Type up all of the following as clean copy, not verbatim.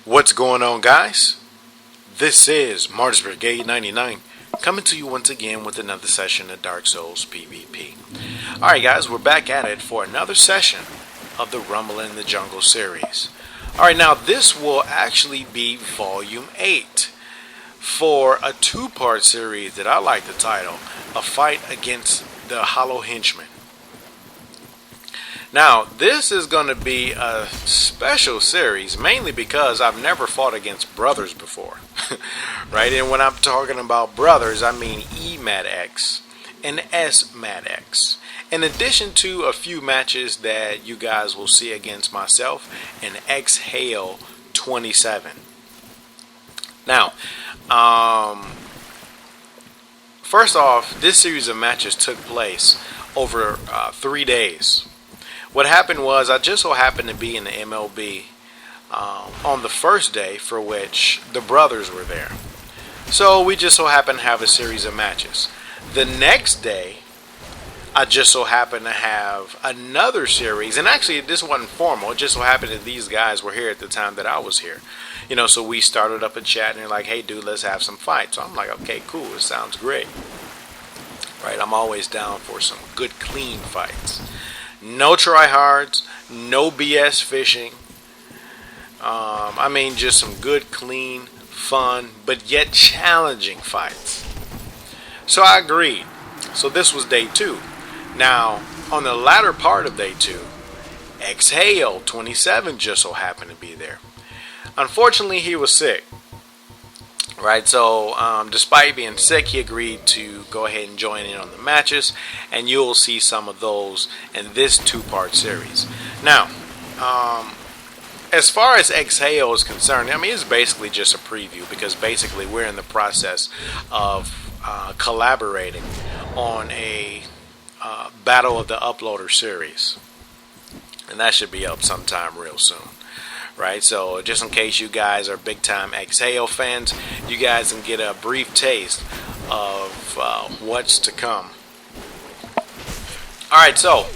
What's going on, guys? This is Martyrs Brigade 99 coming to you once again with another session of Dark Souls PvP. Alright guys, we're back at it for another session of the Rumble in the Jungle series. Alright, now this will actually be Volume 8 for a two-part series that I like to title A Fight Against the Hollow Henchmen. Now, this is going to be a special series, mainly because I've never fought against brothers before. Right? And when I'm talking about brothers, I mean E-Mad-X and S-Mad-X. In addition to a few matches that you guys will see against myself and Exhale 27. Now, first off, this series of matches took place over 3 days. What happened was I just so happened to be in the MLB on the first day for which the brothers were there. So we just so happened to have a series of matches. The next day, I just so happened to have another series. And actually, this wasn't formal. It just so happened that these guys were here at the time that I was here. You know, so we started up a chat and they're like, hey, dude, let's have some fights. So I'm like, okay, cool. It sounds great. Right? I'm always down for some good, clean fights. No tryhards, no BS fishing. I mean, just some good, clean, fun, but yet challenging fights. So I agreed. So this was day 2. Now, on the latter part of day 2, Exhale 27 just so happened to be there. Unfortunately, he was sick. Right, so despite being sick, he agreed to go ahead and join in on the matches, and you'll see some of those in this two-part series. Now, as far as Exhale is concerned, I mean, it's basically just a preview because basically we're in the process of collaborating on a Battle of the Uploader series, and that should be up sometime real soon. Right, so just in case you guys are big time Exhale fans, you guys can get a brief taste of what's to come. Alright, so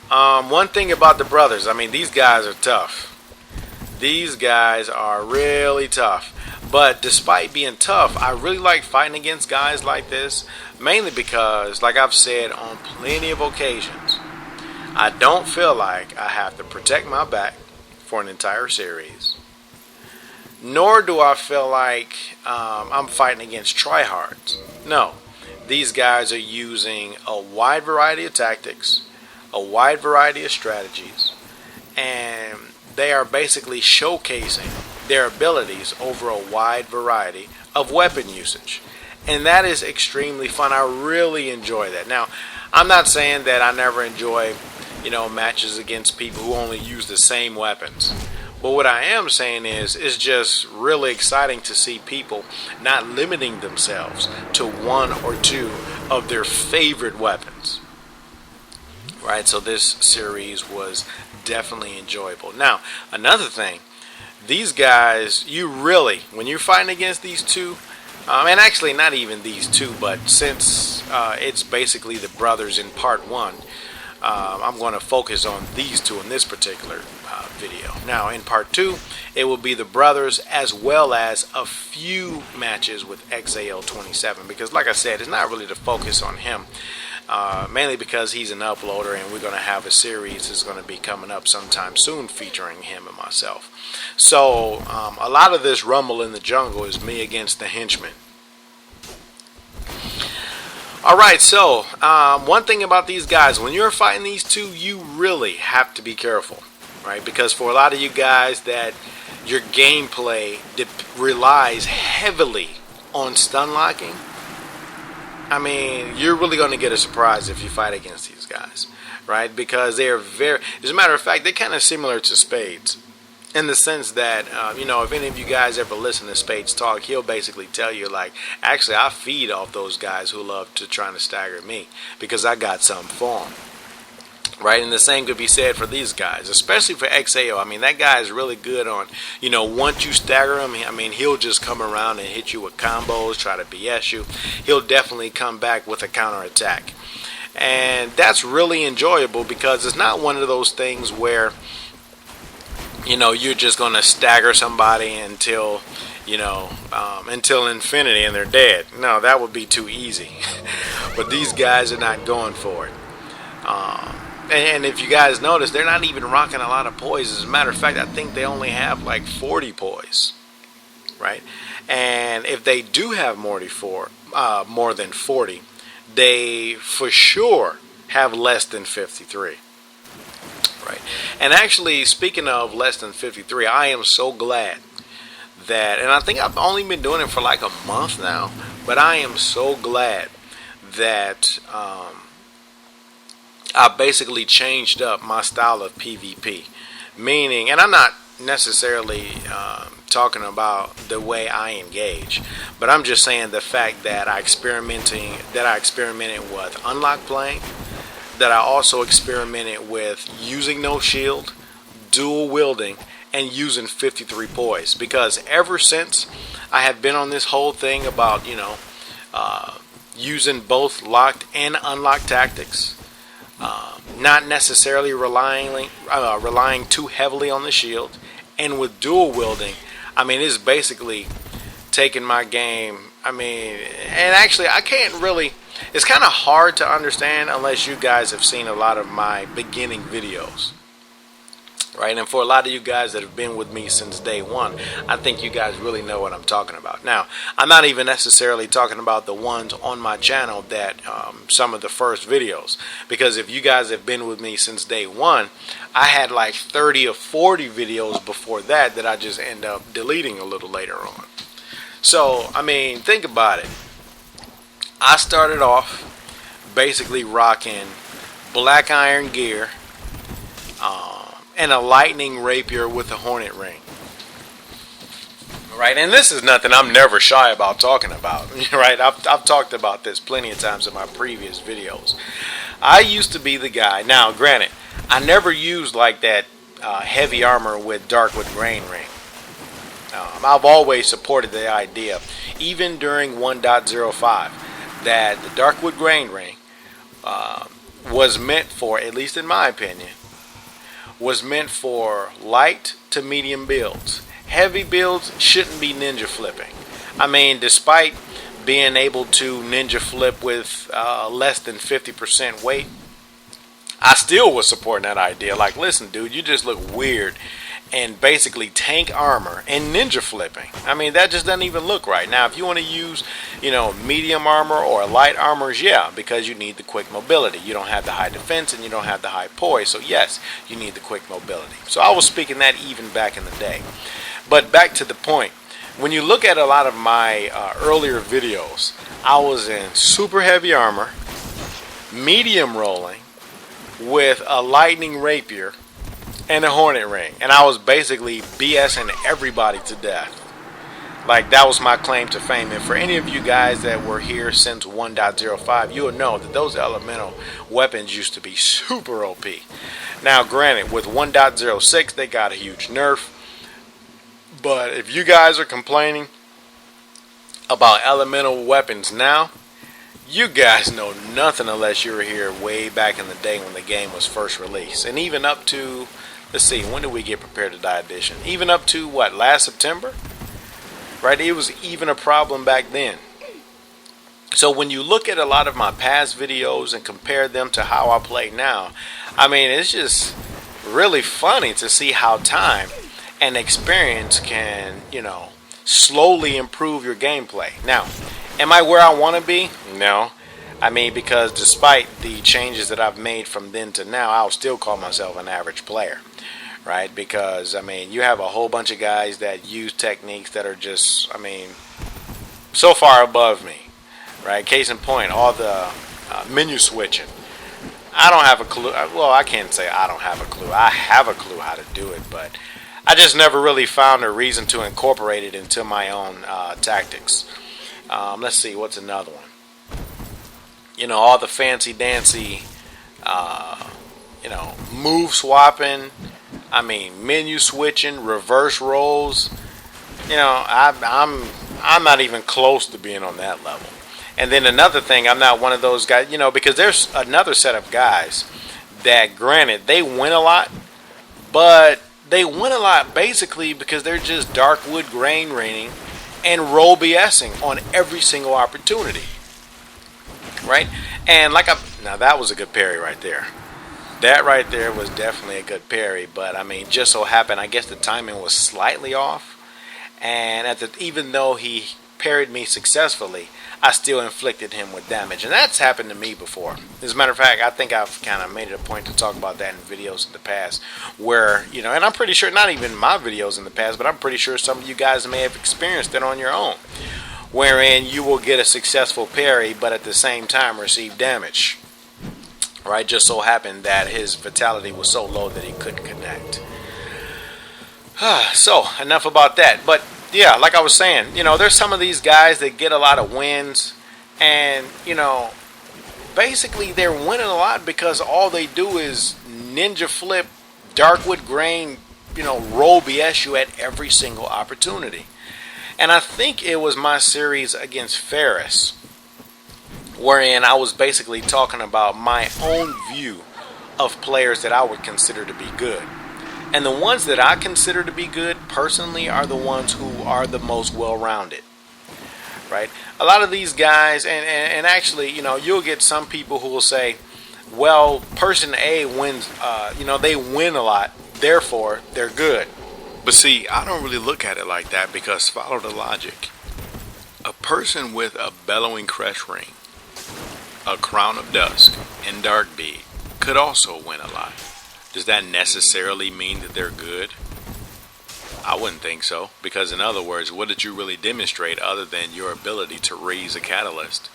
one thing about the brothers, I mean, these guys are tough. These guys are really tough. But despite being tough, I really like fighting against guys like this, mainly because, like I've said on plenty of occasions, I don't feel like I have to protect my back for an entire series, nor do I feel like I'm fighting against tryhards. No, these guys are using a wide variety of tactics, a wide variety of strategies, and they are basically showcasing their abilities over a wide variety of weapon usage, and that is extremely fun. I really enjoy that. Now, I'm not saying that I never enjoy matches against people who only use the same weapons. But what I am saying is, it's just really exciting to see people not limiting themselves to one or two of their favorite weapons. Right, so this series was definitely enjoyable. Now, another thing, these guys, you really, when you're fighting against these two, and actually not even these two, but since it's basically the brothers in part 1, I'm going to focus on these two in this particular video. Now, in part 2, it will be the brothers as well as a few matches with Exhale 27. Because, like I said, it's not really the focus on him. Mainly because he's an uploader and we're going to have a series that's going to be coming up sometime soon featuring him and myself. So, a lot of this Rumble in the Jungle is me against the henchmen. Alright, so one thing about these guys, when you're fighting these two, you really have to be careful, right? Because for a lot of you guys that your gameplay relies heavily on stun locking, I mean, you're really going to get a surprise if you fight against these guys, right? Because they are as a matter of fact, they're kind of similar to Spades. In the sense that, if any of you guys ever listen to Spades talk, he'll basically tell you, like, actually, I feed off those guys who love to try to stagger me because I got something for them. Right? And the same could be said for these guys, especially for XAO. I mean, that guy is really good on, once you stagger him, I mean, he'll just come around and hit you with combos, try to BS you. He'll definitely come back with a counterattack. And that's really enjoyable because it's not one of those things where you're just going to stagger somebody until, until infinity and they're dead. No, that would be too easy. But these guys are not going for it. And if you guys notice, they're not even rocking a lot of poise. As a matter of fact, I think they only have like 40 poise, right? And if they do have more than 40, they for sure have less than 53. Right. And actually, speaking of less than 53, I am so glad that, and I think I've only been doing it for like a month now, but I am so glad that I basically changed up my style of PvP. Meaning, and I'm not necessarily talking about the way I engage, but I'm just saying the fact that I experimented with unlock playing, that I also experimented with using no shield, dual wielding, and using 53 poise. Because ever since I have been on this whole thing about, using both locked and unlocked tactics, not necessarily relying too heavily on the shield, and with dual wielding, I mean, it's basically taking my game. I mean, and actually, I can't really. It's kind of hard to understand unless you guys have seen a lot of my beginning videos, right? And for a lot of you guys that have been with me since day one, I think you guys really know what I'm talking about. Now, I'm not even necessarily talking about the ones on my channel that some of the first videos, because if you guys have been with me since day one, I had like 30 or 40 videos before that I just end up deleting a little later on. So, I mean, think about it. I started off basically rocking black iron gear and a lightning rapier with a hornet ring. Right, and this is nothing I'm never shy about talking about. Right, I've talked about this plenty of times in my previous videos. I used to be the guy. Now, granted, I never used like that heavy armor with Darkwood Grain Ring. I've always supported the idea, even during 1.05. that the Darkwood Grain Ring was meant for, at least in my opinion, was meant for light to medium builds. Heavy builds shouldn't be ninja flipping. I mean, despite being able to ninja flip with less than 50% weight, I still was supporting that idea. Like, listen, dude, you just look weird and basically tank armor and ninja flipping. I mean, that just doesn't even look right. Now, if you want to use, medium armor or light armors, yeah, because you need the quick mobility. You don't have the high defense and you don't have the high poise. So yes, you need the quick mobility. So I was speaking that even back in the day. But back to the point. When you look at a lot of my earlier videos, I was in super heavy armor, medium rolling, with a lightning rapier and a hornet ring, and I was basically BSing everybody to death. Like, that was my claim to fame. And for any of you guys that were here since 1.05, you will know that those elemental weapons used to be super OP. Now, granted, with 1.06 they got a huge nerf, but if you guys are complaining about elemental weapons now, you guys know nothing unless you were here way back in the day when the game was first released. And even up to, let's see, when did we get Prepared to Die edition? Even up to, what, last September? Right? It was even a problem back then. So when you look at a lot of my past videos and compare them to how I play now, I mean, it's just really funny to see how time and experience can, slowly improve your gameplay. Now, am I where I want to be? No. I mean, because despite the changes that I've made from then to now, I'll still call myself an average player, right? Because, I mean, you have a whole bunch of guys that use techniques that are just, so far above me, right? Case in point, all the menu switching. I don't have a clue. Well, I can't say I don't have a clue. I have a clue how to do it, but I just never really found a reason to incorporate it into my own tactics. Let's see, what's another one? All the fancy dancy, move swapping. Menu switching, reverse rolls. I'm not even close to being on that level. And then another thing, I'm not one of those guys, because there's another set of guys that, granted, they win a lot, but they win a lot basically because they're just dark wood grain raining and roll BSing on every single opportunity, right? And now that was a good parry right there. That right there was definitely a good parry, but I mean, just so happened, I guess the timing was slightly off, and even though he parried me successfully, I still inflicted him with damage, and that's happened to me before. As a matter of fact, I think I've kind of made it a point to talk about that in videos in the past, where, you know, and I'm pretty sure, not even my videos in the past, but I'm pretty sure some of you guys may have experienced it on your own, wherein you will get a successful parry, but at the same time receive damage. Right, just so happened that his vitality was so low that he couldn't connect. So, enough about that. But yeah, like I was saying, you know, there's some of these guys that get a lot of wins, and you know, basically they're winning a lot because all they do is ninja flip, darkwood grain, you know, roll BS you at every single opportunity. And I think it was my series against Ferris, wherein I was basically talking about my own view of players that I would consider to be good. And the ones that I consider to be good personally are the ones who are the most well-rounded. Right? A lot of these guys, and actually, you know, you'll get some people who will say, well, person A wins, you know, they win a lot, therefore they're good. But see, I don't really look at it like that, because follow the logic. A person with a bellowing crest ring, a crown of dusk, and dark bead could also win a lot. Does that necessarily mean that they're good? I wouldn't think so, because in other words, what did you really demonstrate other than your ability to raise a catalyst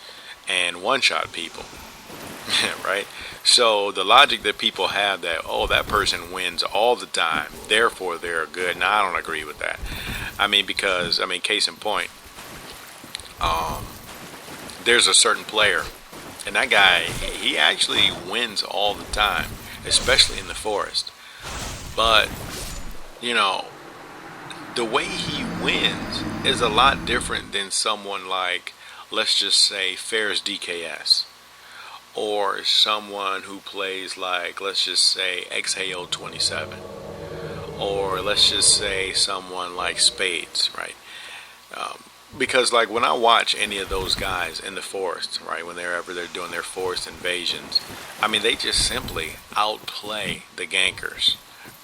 and one-shot people? Right? So the logic that people have that, oh, that person wins all the time, therefore they're good. Now, I don't agree with that. I mean, because, case in point, there's a certain player, and that guy, he actually wins all the time, especially in the forest. But, you know, the way he wins is a lot different than someone like, let's just say, Ferris DKS. Or someone who plays like, let's just say, XHAO 27. Or let's just say someone like Spades, right? Because like when I watch any of those guys in the forest, right, when they're doing their forest invasions, I mean, they just simply outplay the gankers,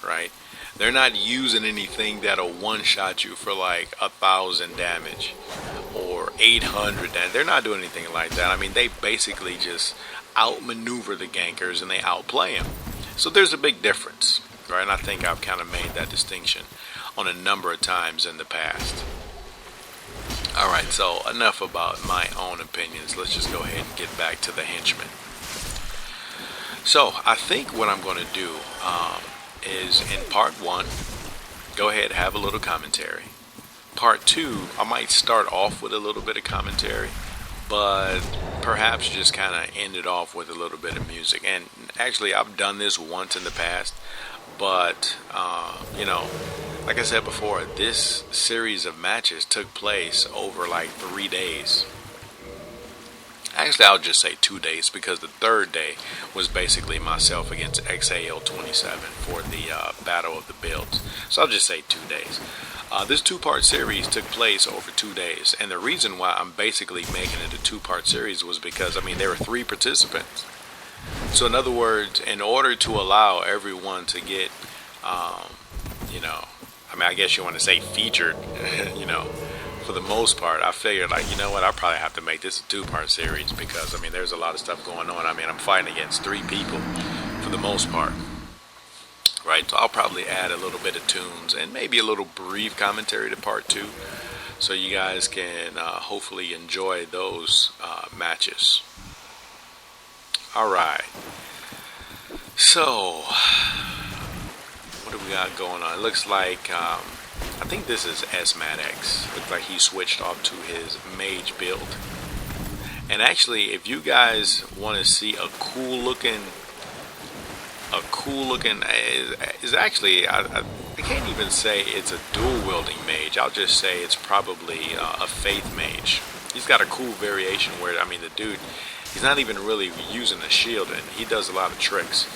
right? They're not using anything that'll one-shot you for like 1,000 damage or 800 damage. They're not doing anything like that. I mean, they basically just outmaneuver the gankers and they outplay them. So there's a big difference, right? And I think I've kind of made that distinction on a number of times in the past. Alright, so enough about my own opinions. Let's just go ahead and get back to the henchmen. So, I think what I'm going to do is in part 1, go ahead and have a little commentary. Part 2, I might start off with a little bit of commentary, but perhaps just kind of end it off with a little bit of music. And actually, I've done this once in the past, but, you know, like I said before, this series of matches took place over like 3 days. Actually, I'll just say 2 days, because the third day was basically myself against XAL 27 for the Battle of the Builds. So I'll just say 2 days. This two-part series took place over 2 days, and the reason why I'm basically making it a two-part series was because, I mean, there were 3 participants. So in other words, in order to allow everyone to get, you know, I mean, I guess you want to say featured, you know, for the most part, I figured, like, you know what, I'll probably have to make this a 2-part series, because, I mean, there's a lot of stuff going on. I mean, I'm fighting against 3 people for the most part, right? So I'll probably add a little bit of tunes and maybe a little brief commentary to part 2, so you guys can hopefully enjoy those matches. Alright, so what do we got going on? It looks like, I think this is S-Madx. Looks like he switched off to his mage build. And actually, if you guys want to see a cool looking, is actually, I can't even say it's a dual wielding mage. I'll just say it's probably a faith mage. He's got a cool variation where, I mean, the dude, he's not even really using a shield, and he does a lot of tricks.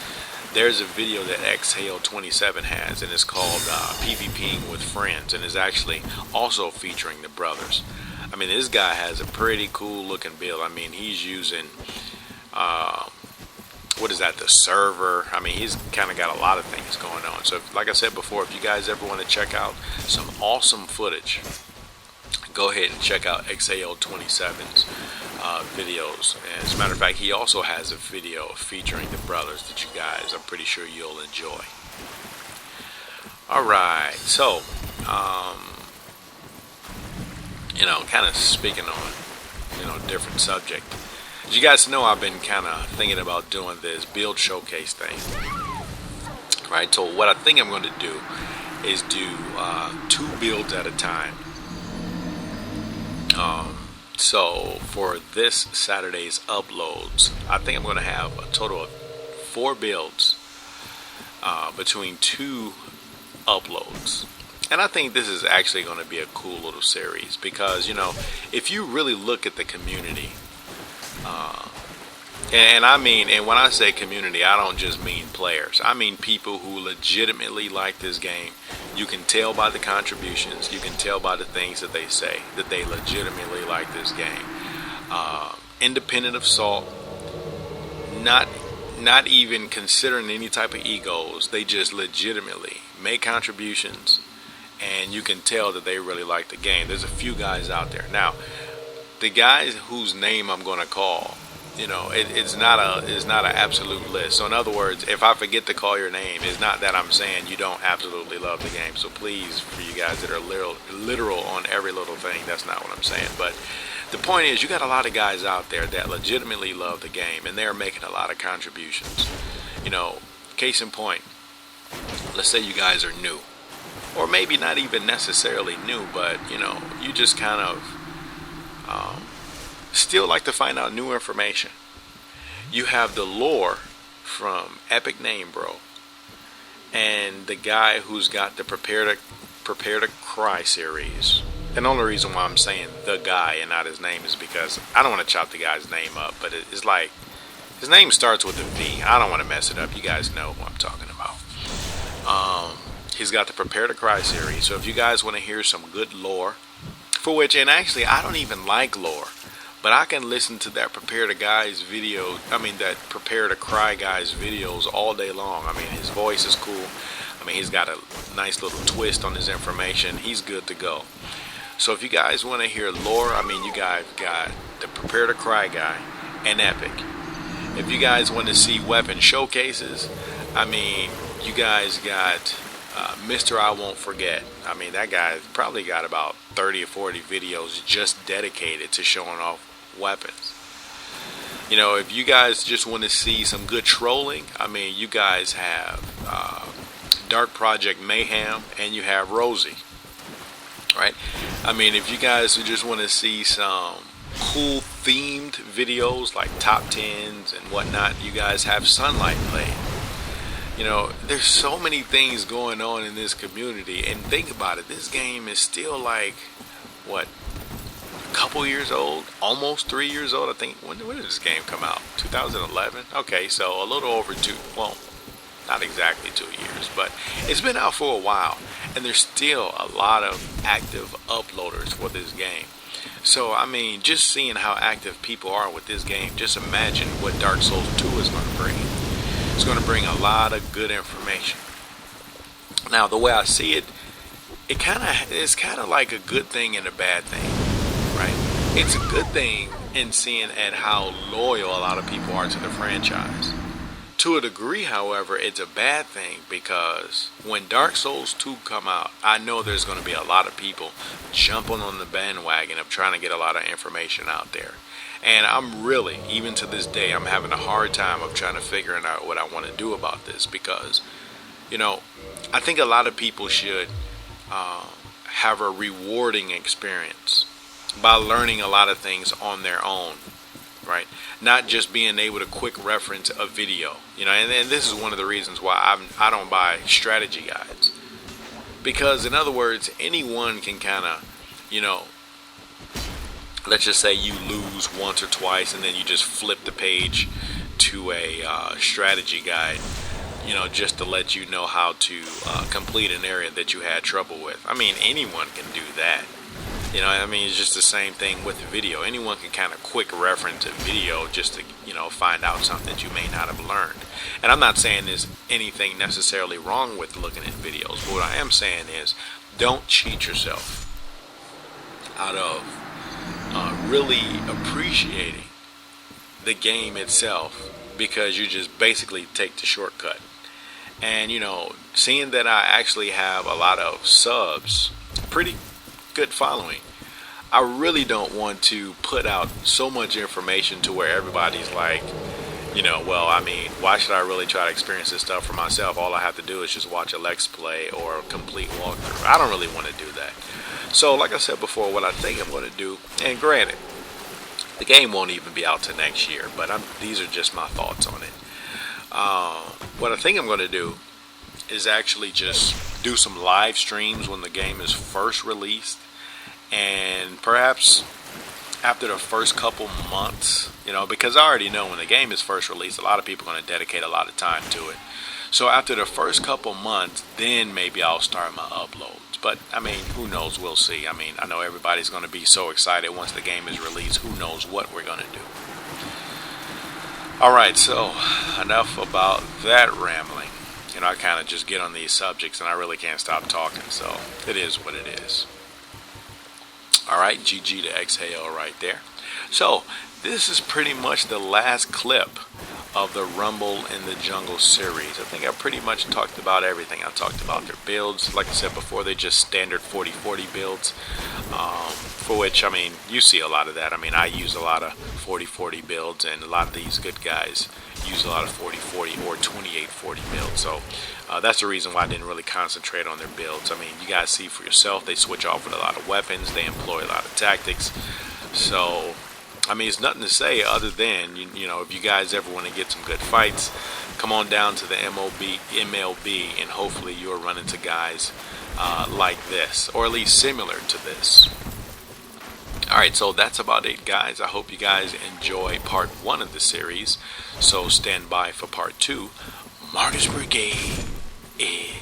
there's a video that Exhale27 has, and it's called PvPing with Friends, and is actually also featuring the brothers. I mean, this guy has a pretty cool looking build. I mean, he's using what is that, the server. I mean, he's kind of got a lot of things going on. So like I said before, if you guys ever want to check out some awesome footage, go ahead and check out Exhale27's videos. And as a matter of fact, he also has a video featuring the brothers that you guys, I'm pretty sure you'll enjoy. Alright, so kind of speaking on different subject. As you guys know, I've been kind of thinking about doing this build showcase thing, right? So what I think I'm going to do is do 2 builds at a time. So for this Saturday's uploads, I think I'm going to have a total of 4 builds between 2 uploads. And I think this is actually going to be a cool little series because, if you really look at the community, and when I say community, I don't just mean players. I mean people who legitimately like this game. You can tell by the contributions. You can tell by the things that they say that they legitimately like this game. Independent of salt, not even considering any type of egos. They just legitimately make contributions, and you can tell that they really like the game. There's a few guys out there. Now, the guys whose name I'm going to call, it's not an absolute list. So in other words, if I forget to call your name, it's not that I'm saying you don't absolutely love the game. So please, for you guys that are literal on every little thing, that's not what I'm saying. But the point is, you got a lot of guys out there that legitimately love the game, and they're making a lot of contributions. Case in point, let's say you guys are new, or maybe not even necessarily new, but you just kind of still like to find out new information. You have the lore from Epic Name Bro, and the guy who's got the Prepare to Cry series. And the only reason why I'm saying the guy and not his name is because I don't want to chop the guy's name up, but it's like his name starts with a V. I don't want to mess it up. You guys know who I'm talking about. He's got the Prepare to Cry series. So if you guys want to hear some good lore, for which, and actually I don't even like lore, but I can listen to that Prepare to Cry guy's videos all day long. I mean, his voice is cool. I mean, he's got a nice little twist on his information. He's good to go. So if you guys want to hear lore, you guys got the Prepare to Cry guy and Epic. If you guys want to see weapon showcases, you guys got Mr. I Won't Forget. That guy probably got about 30 or 40 videos just dedicated to showing off weapons. If you guys just want to see some good trolling, you guys have Dark Project Mayhem, and you have Rosie, right? If you guys just want to see some cool themed videos like top 10s and whatnot, you guys have Sunlight Blade. There's so many things going on in this community, and think about it, this game is still like, what, a couple years old, almost 3 years old, I think. When did this game come out? 2011? Okay, so a little over 2, well, not exactly 2 years, but it's been out for a while, and there's still a lot of active uploaders for this game. So, just seeing how active people are with this game, just imagine what Dark Souls 2 is going to bring. It's going to bring a lot of good information. Now, the way I see it, it's kind of like a good thing and a bad thing, right? It's a good thing in seeing at how loyal a lot of people are to the franchise. To a degree, however, it's a bad thing because when Dark Souls 2 come out, I know there's going to be a lot of people jumping on the bandwagon of trying to get a lot of information out there. And I'm really, even to this day, I'm having a hard time of trying to figure out what I want to do about this because, I think a lot of people should have a rewarding experience by learning a lot of things on their own, right? Not just being able to quick reference a video, and this is one of the reasons why I don't buy strategy guides. Because, in other words, anyone can kind of, let's just say you lose once or twice and then you just flip the page to a strategy guide just to let you know how to complete an area that you had trouble with. I mean, anyone can do that. I mean, it's just the same thing with the video. Anyone can kind of quick reference a video just to, find out something that you may not have learned. And I'm not saying there's anything necessarily wrong with looking at videos, but what I am saying is don't cheat yourself out of really appreciating the game itself because you just basically take the shortcut. And, seeing that I actually have a lot of subs, pretty good following, I really don't want to put out so much information to where everybody's like, well, I mean, why should I really try to experience this stuff for myself? All I have to do is just watch a Let's Play or a complete walkthrough. I don't really want to do that. So, like I said before, what I think I'm going to do, and granted, the game won't even be out till next year, but these are just my thoughts on it. What I think I'm going to do is actually just do some live streams when the game is first released, and perhaps after the first couple months, because I already know when the game is first released, a lot of people are going to dedicate a lot of time to it. So after the first couple months, then maybe I'll start my uploads. But, I mean, who knows? We'll see. I mean, I know everybody's going to be so excited once the game is released. Who knows what we're going to do. Alright, so enough about that rambling. I kind of just get on these subjects and I really can't stop talking. So, it is what it is. Alright, GG to exhale right there. So, this is pretty much the last clip of the Rumble in the Jungle series. I think I pretty much talked about everything. I talked about their builds. Like I said before, they're just standard 40-40 builds, for which, I mean, you see a lot of that. I mean, I use a lot of 40-40 builds, and a lot of these good guys use a lot of 40-40 or 28-40 builds. So that's the reason why I didn't really concentrate on their builds. I mean, you guys see for yourself, they switch off with a lot of weapons. They employ a lot of tactics. So I mean, it's nothing to say other than, if you guys ever want to get some good fights, come on down to the MLB, and hopefully you'll run into guys like this, or at least similar to this. Alright, so that's about it, guys. I hope you guys enjoy part 1 of the series. So stand by for part 2. Martyrs Brigade is